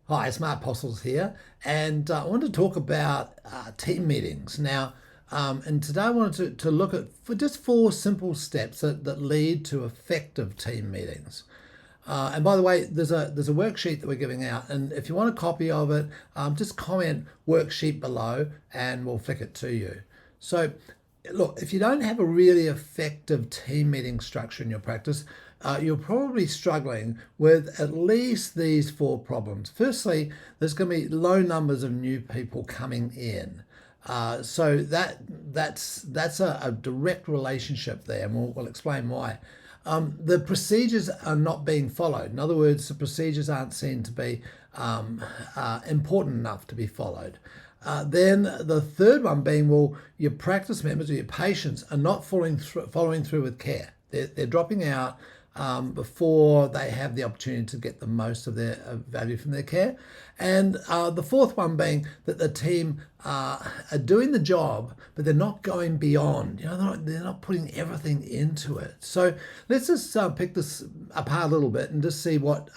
Hi, it's Mark Postles here, and I want to talk about team meetings. And today I wanted to look at for just four simple steps that lead to effective team meetings. And by the way, there's a worksheet that we're giving out, and if you want a copy of it, just comment worksheet below, and we'll flick it to you. So, look, if you don't have a really effective team meeting structure in your practice, you're probably struggling with at least these four problems. Firstly, there's going to be low numbers of new people coming in. So that's a direct relationship there, and we'll explain why. The procedures are not being followed. In other words, the procedures aren't seen to be important enough to be followed. Then the third one being, well, your practice members or your patients are not following through with care. They're dropping out before they have the opportunity to get the most of their value from their care. And the fourth one being that the team are doing the job, but they're not going beyond. They're not putting everything into it. So let's just pick this apart a little bit and just see what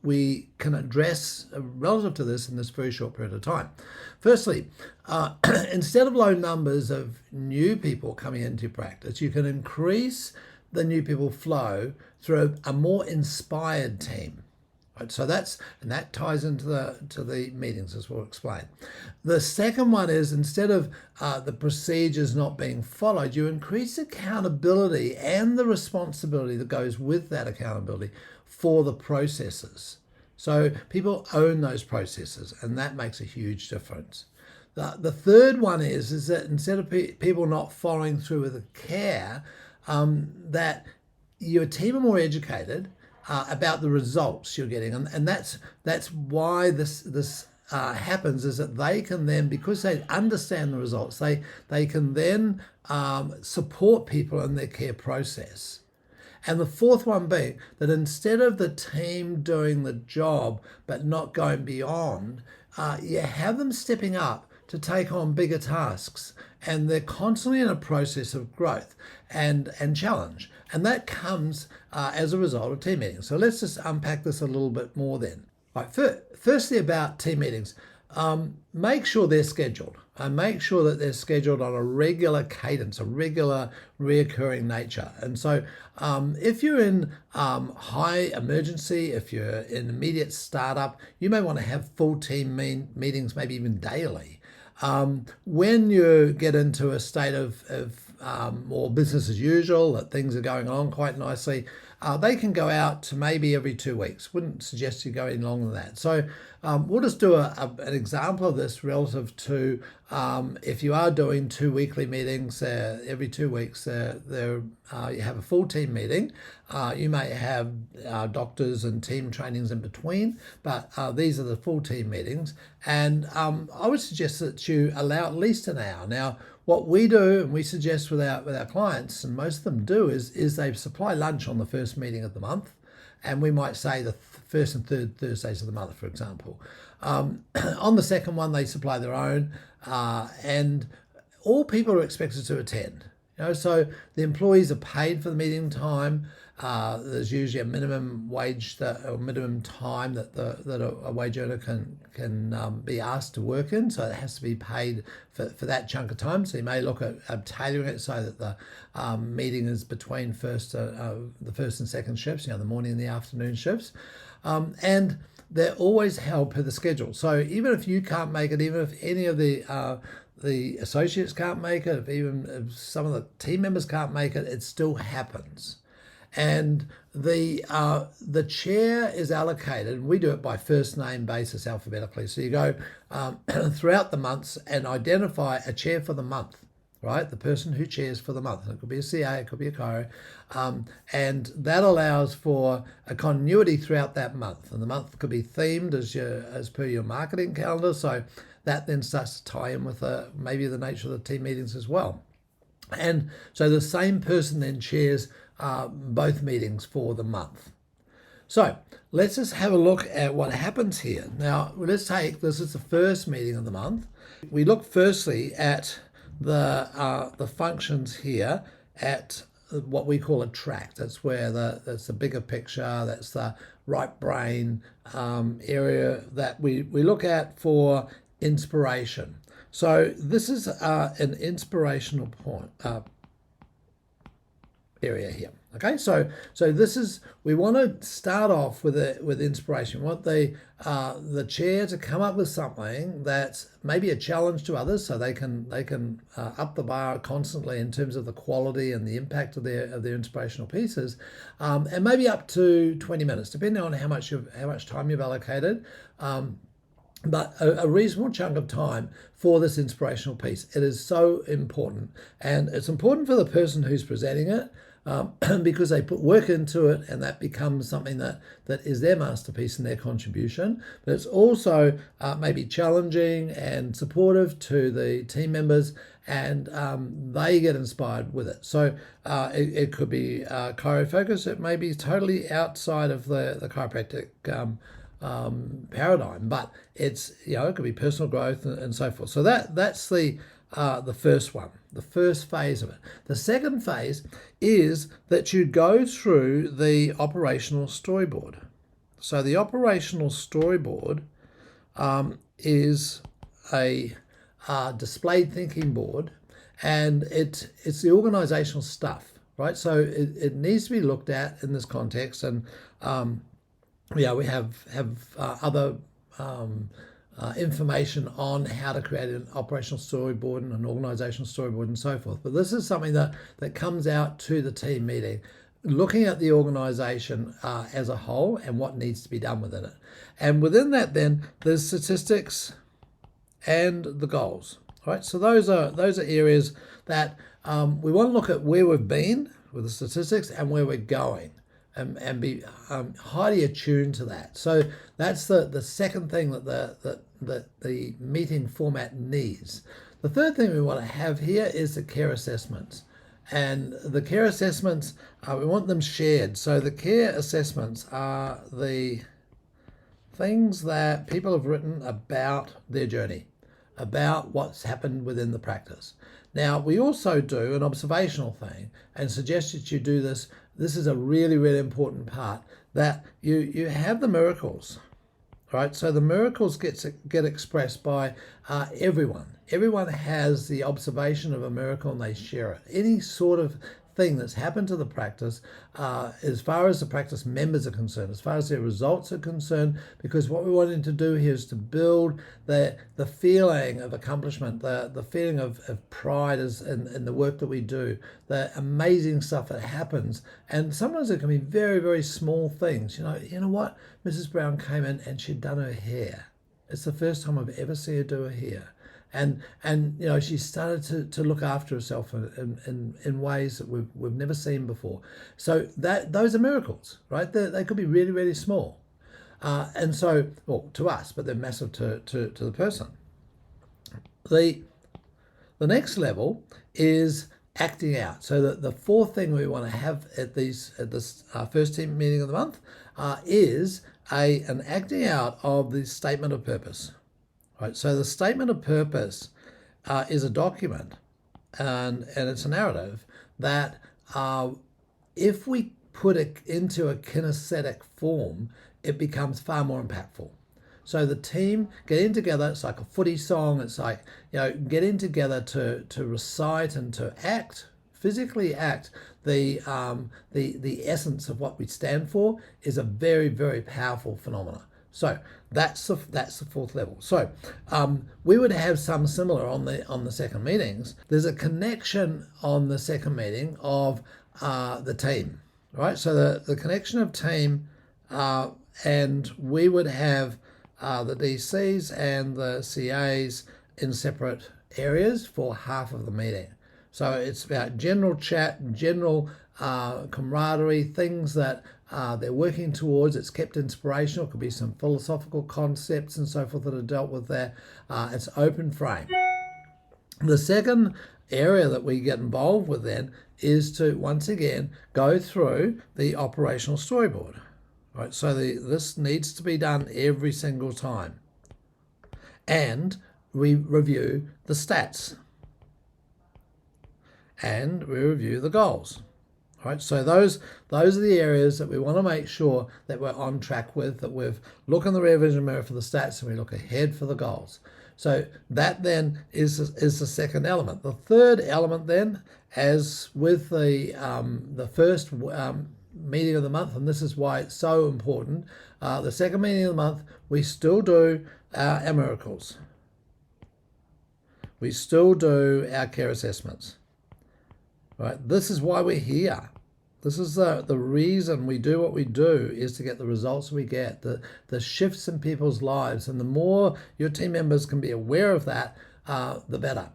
we can address relative to this in this very short period of time. Firstly, instead of low numbers of new people coming into your practice, you can increase the new people flow through a more inspired team. Right? So that ties into the meetings, as we'll explain. The second one is, instead of the procedures not being followed, you increase accountability and the responsibility that goes with that accountability for the processes. So people own those processes, and that makes a huge difference. The third one is that instead of people not following through with the care, that your team are more educated about the results you're getting, and that's why this happens, is that they can then, because they understand the results, they can then support people in their care process. And the fourth one being that instead of the team doing the job but not going beyond, you have them stepping up to take on bigger tasks, and they're constantly in a process of growth and challenge, and that comes as a result of team meetings. So let's just unpack this a little bit more then. Right, firstly, about team meetings, make sure they're scheduled. Make sure that they're scheduled on a regular cadence, a regular reoccurring nature. And so if you're in high emergency, if you're in immediate startup, you may want to have full team meetings, maybe even daily. When you get into a state of more business as usual, that things are going on quite nicely, they can go out to maybe every 2 weeks. Wouldn't suggest you go any longer than that. So we'll just do an example of this relative to if you are doing 2 weekly meetings every 2 weeks, you have a full team meeting. You may have doctors and team trainings in between, but these are the full team meetings. And I would suggest that you allow at least an hour. Now, what we do and we suggest with our clients, and most of them do, is they supply lunch on the first meeting of the month, and we might say the first and third Thursdays of the month, for example. On the second one, they supply their own, and all people are expected to attend. So the employees are paid for the meeting time. There's usually a minimum wage or minimum time that a wage earner can be asked to work in. So it has to be paid for that chunk of time. So you may look at tailoring it so that the meeting is between the first and second shifts, the morning and the afternoon shifts, and they're always held per the schedule. So even if you can't make it, even if any of the associates can't make it, if some of the team members can't make it, it still happens. And the chair is allocated. We do it by first name basis alphabetically. So you go throughout the months and identify a chair for the month, right? The person who chairs for the month. It could be a CA, it could be a CHIRO. And that allows for a continuity throughout that month. And the month could be themed as per your marketing calendar. So that then starts to tie in with maybe the nature of the team meetings as well. And so the same person then chairs both meetings for the month. So let's just have a look at what happens here. Now, let's take this is the first meeting of the month. We look firstly at the functions here at what we call a track. That's where that's the bigger picture. That's the right brain area that we look at for inspiration. So this is an inspirational point area here. Okay, so this is, we want to start off with inspiration. We want the chair to come up with something that's maybe a challenge to others, so they can up the bar constantly in terms of the quality and the impact of their inspirational pieces, and maybe up to 20 minutes, depending on how much time you've allocated. But a reasonable chunk of time for this inspirational piece. It is so important, and it's important for the person who's presenting it, because they put work into it, and that becomes something that is their masterpiece and their contribution. But it's also maybe challenging and supportive to the team members, and they get inspired with it. So it could be chiro focus. It may be totally outside of the chiropractic paradigm, but it's, it could be personal growth and so forth. So that's the first one, the first phase of it. The second phase is that you go through the operational storyboard. So the operational storyboard is a displayed thinking board, and it's the organizational stuff, right? So it needs to be looked at in this context, and we have other information on how to create an operational storyboard and an organizational storyboard and so forth. But this is something that comes out to the team meeting, looking at the organization as a whole and what needs to be done within it. And within that, then there's statistics and the goals. Right. So those are areas that we want to look at where we've been with the statistics and where we're going, and be highly attuned to that. So that's the second thing that the meeting format needs. The third thing we want to have here is the care assessments. And the care assessments, we want them shared. So the care assessments are the things that people have written about their journey, about what's happened within the practice. Now, we also do an observational thing and suggest that you do this. This is a really, really important part, that you have the miracles, right? So the miracles get expressed by everyone. Everyone has the observation of a miracle and they share it. Any sort of thing that's happened to the practice, as far as the practice members are concerned, as far as their results are concerned, because what we wanted to do here is to build the feeling of accomplishment, the feeling of pride in the work that we do, the amazing stuff that happens. And sometimes it can be very, very small things. You know what? Mrs. Brown came in and she'd done her hair. It's the first time I've ever seen her do her hair. And she started to look after herself in ways that we've never seen before. So those are miracles, right? They could be really, really small, and so, well, to us, but they're massive to the person. The next level is acting out. So the fourth thing we want to have at this first team meeting of the month is an acting out of the statement of purpose. Right, so the statement of purpose is a document, and it's a narrative that if we put it into a kinesthetic form, it becomes far more impactful. So the team getting together, it's like a footy song, it's like, getting together to recite and to act, physically act the essence of what we stand for, is a very, very powerful phenomenon. So that's the fourth level. So we would have some similar on the second meetings. There's a connection on the second meeting of the team, right? So the connection of team, and we would have the DCs and the CAs in separate areas for half of the meeting. So it's about general chat, general camaraderie, things that they're working towards. It's kept inspirational. It could be some philosophical concepts and so forth that are dealt with there. It's open frame. The second area that we get involved with then is to, once again, go through the operational storyboard. Right, so this needs to be done every single time. And we review the stats. And we review the goals. All right, so those are the areas that we want to make sure that we're on track with, that we've look in the rear vision mirror for the stats and we look ahead for the goals. So that then is the second element. The third element then, as with the first meeting of the month, and this is why it's so important, the second meeting of the month, we still do our miracles. We still do our care assessments. Right? This is why we're here. This is the reason we do what we do, is to get the results we get, the shifts in people's lives. And the more your team members can be aware of that, the better.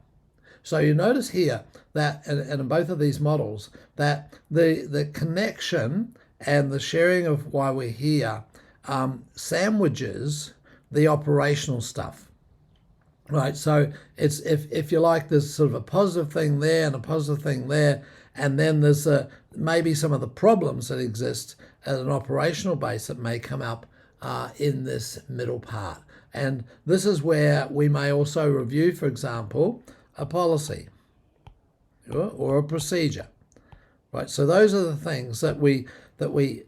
So you notice here that, and in both of these models, that the connection and the sharing of why we're here sandwiches the operational stuff. Right, so it's if you like, there's sort of a positive thing there and a positive thing there, and then there's maybe some of the problems that exist at an operational base that may come up in this middle part. And this is where we may also review, for example, a policy or a procedure. Right, so those are the things that we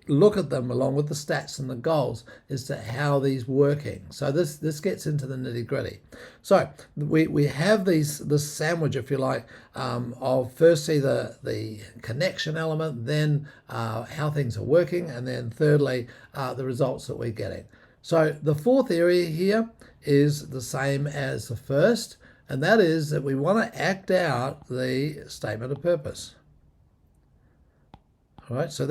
look at them along with the stats and the goals as to how these working. So this gets into the nitty gritty. So we have this sandwich, if you like, of firstly the connection element, then how things are working, and then thirdly the results that we're getting. So the fourth area here is the same as the first, and that is that we want to act out the statement of purpose. All right, so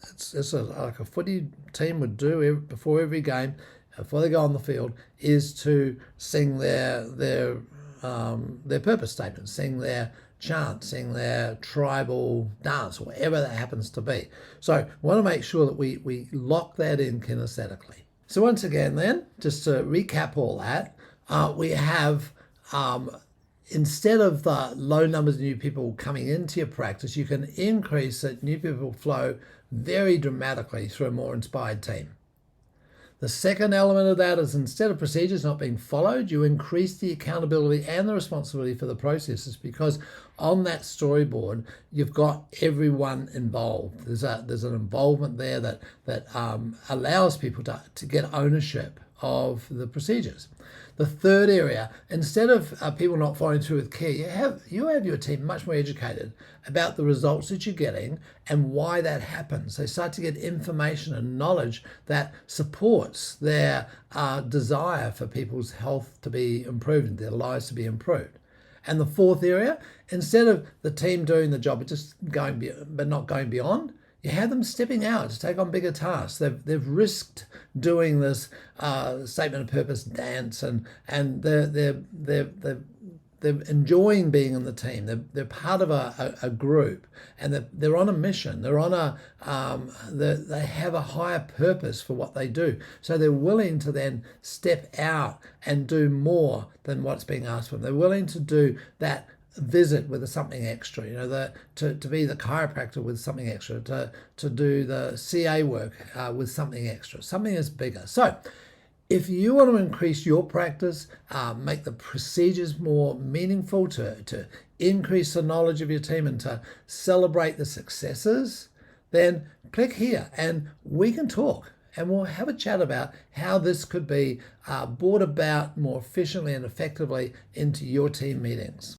it's like a footy team would do before every game, before they go on the field, is to sing their purpose statement, sing their chant, sing their tribal dance, whatever that happens to be. So we want to make sure that we lock that in kinesthetically. So once again then, just to recap all that, we have instead of the low numbers of new people coming into your practice, you can increase that new people flow very dramatically through a more inspired team. The second element of that is, instead of procedures not being followed, you increase the accountability and the responsibility for the processes, because on that storyboard, you've got everyone involved. There's an involvement there that allows people to get ownership of the procedures. The third area, instead of people not following through with care, you have your team much more educated about the results that you're getting and why that happens. They start to get information and knowledge that supports their desire for people's health to be improved and their lives to be improved. And the fourth area, instead of the team doing the job but not going beyond, you have them stepping out to take on bigger tasks. They've risked doing this statement of purpose dance, and they're enjoying being in the team. They're part of a group, and they're on a mission. They're on they have a higher purpose for what they do. So they're willing to then step out and do more than what's being asked from them. They're willing to do that visit with something extra, to be the chiropractor with something extra, to do the CA work with something extra, something that's bigger. So if you want to increase your practice, make the procedures more meaningful, to increase the knowledge of your team and to celebrate the successes, then click here and we can talk. And we'll have a chat about how this could be brought about more efficiently and effectively into your team meetings.